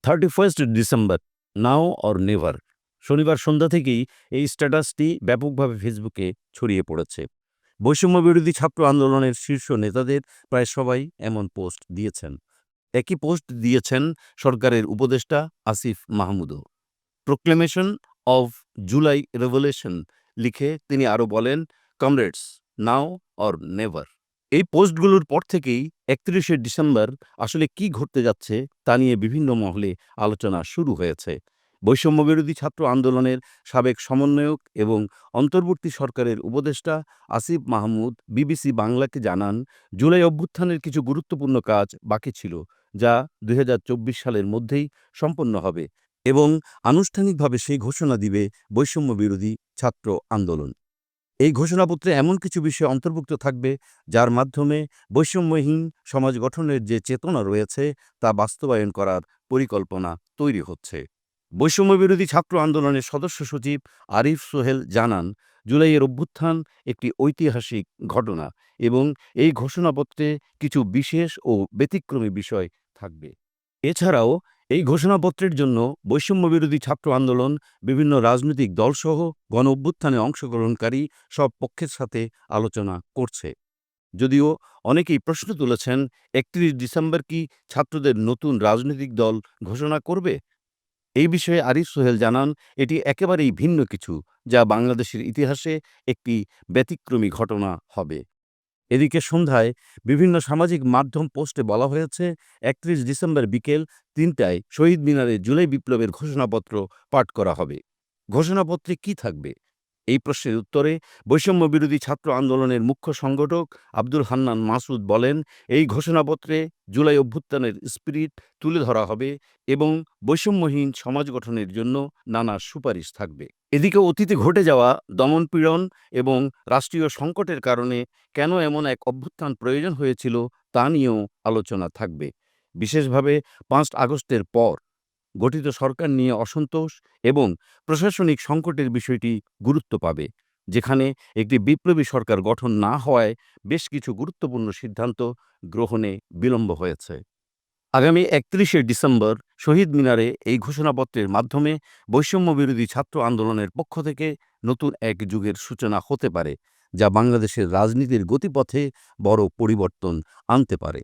31 December, now or never. শনিবার সন্ধ্যা থেকেই এই স্ট্যাটাসটি ব্যাপকভাবে ফেসবুকে ছড়িয়ে পড়েছে। বৈষম্য বিরোধী ছাত্র আন্দোলনের শীর্ষ নেতাদের প্রায় সবাই এমন পোস্ট দিয়েছেন। একই পোস্ট দিয়েছেন সরকারের উপদেষ্টা আসিফ মাহমুদও। প্রোক্লেমেশন অফ জুলাই রেভলিউশন লিখে তিনি আরও বলেন, কমরেডস, নাও অর নেভার। এই পোস্টগুলোর পর থেকেই 31শে ডিসেম্বর আসলে কি ঘটতে যাচ্ছে তা নিয়ে বিভিন্ন মহলে আলোচনা শুরু হয়েছে। বৈষম্যবিরোধী ছাত্র আন্দোলনের সাবেক সমন্বয়ক এবং অন্তর্বর্তী সরকারের উপদেষ্টা আসিফ মাহমুদ বিবিসি বাংলাকে জানান, জুলাই অভ্যুত্থানের কিছু গুরুত্বপূর্ণ কাজ বাকি ছিল, যা ২০২৪ সালের মধ্যেই সম্পন্ন হবে এবং আনুষ্ঠানিকভাবে সেই ঘোষণা দিবে বৈষম্যবিরোধী ছাত্র আন্দোলন। এই ঘোষণাপত্রে এমন কিছু বিষয় অন্তর্ভুক্ত থাকবে যার মাধ্যমে বৈষম্যহীন সমাজ গঠনের যে চেতনা রয়েছে তা বাস্তবায়ন করার পরিকল্পনা তৈরি হচ্ছে। বৈষম্যবিরোধী ছাত্র আন্দোলনের সদস্য সচিব আরিফ সোহেল জানান, জুলাইয়ের অভ্যুত্থান একটি ঐতিহাসিক ঘটনা এবং এই ঘোষণাপত্রে কিছু বিশেষ ও ব্যতিক্রমী বিষয় থাকবে। এছাড়াও এই ঘোষণাপত্রের জন্য বৈষম্যবিরোধী ছাত্র আন্দোলন বিভিন্ন রাজনৈতিক দলসহ গণ অভ্যুত্থানে অংশগ্রহণকারী সব পক্ষের সাথে আলোচনা করছে। যদিও অনেকেই প্রশ্ন তুলেছেন, ৩১ ডিসেম্বর কি ছাত্রদের নতুন রাজনৈতিক দল ঘোষণা করবে? এই বিষয়ে আরিফ সোহেল জানান, এটি একেবারেই ভিন্ন কিছু, যা বাংলাদেশের ইতিহাসে একটি ব্যতিক্রমী ঘটনা হবে। এদিকে সন্ধ্যায় বিভিন্ন সামাজিক মাধ্যম পোস্টে বলা হয়েছে, ৩১ ডিসেম্বর বিকেল ৩টায় শহীদ মিনারে জুলাই বিপ্লবের ঘোষণাপত্র পাঠ করা হবে। ঘোষণাপত্রে কি থাকবে? এই প্রশ্নের উত্তরে বৈষম্যবিরোধী ছাত্র আন্দোলনের মুখ্য সংগঠক আব্দুল হান্নান মাসুদ বলেন, এই ঘোষণাপত্রে জুলাই অভ্যুত্থানের স্পিরিট তুলে ধরা হবে এবং বৈষম্যহীন সমাজ গঠনের জন্য নানা সুপারিশ থাকবে। এদিকে অতীতে ঘটে যাওয়া দমনপীড়ন এবং রাষ্ট্রীয় সংকটের কারণে কেন এমন এক অভ্যুত্থান প্রয়োজন হয়েছিল তা নিয়েও আলোচনা থাকবে। বিশেষভাবে ৫ আগস্টের পর গঠিত সরকার নিয়ে অসন্তোষ এবং প্রশাসনিক সংকটের বিষয়টি গুরুত্ব পাবে, যেখানে একটি বিপ্লবী সরকার গঠন না হওয়ায় বেশ কিছু গুরুত্বপূর্ণ সিদ্ধান্ত গ্রহণে বিলম্ব হয়েছে। আগামী ৩১শে ডিসেম্বর শহীদ মিনারে এই ঘোষণাপত্রের মাধ্যমে বৈষম্যবিরোধী ছাত্র আন্দোলনের পক্ষ থেকে নতুন এক যুগের সূচনা হতে পারে, যা বাংলাদেশের রাজনীতির গতিপথে বড় পরিবর্তন আনতে পারে।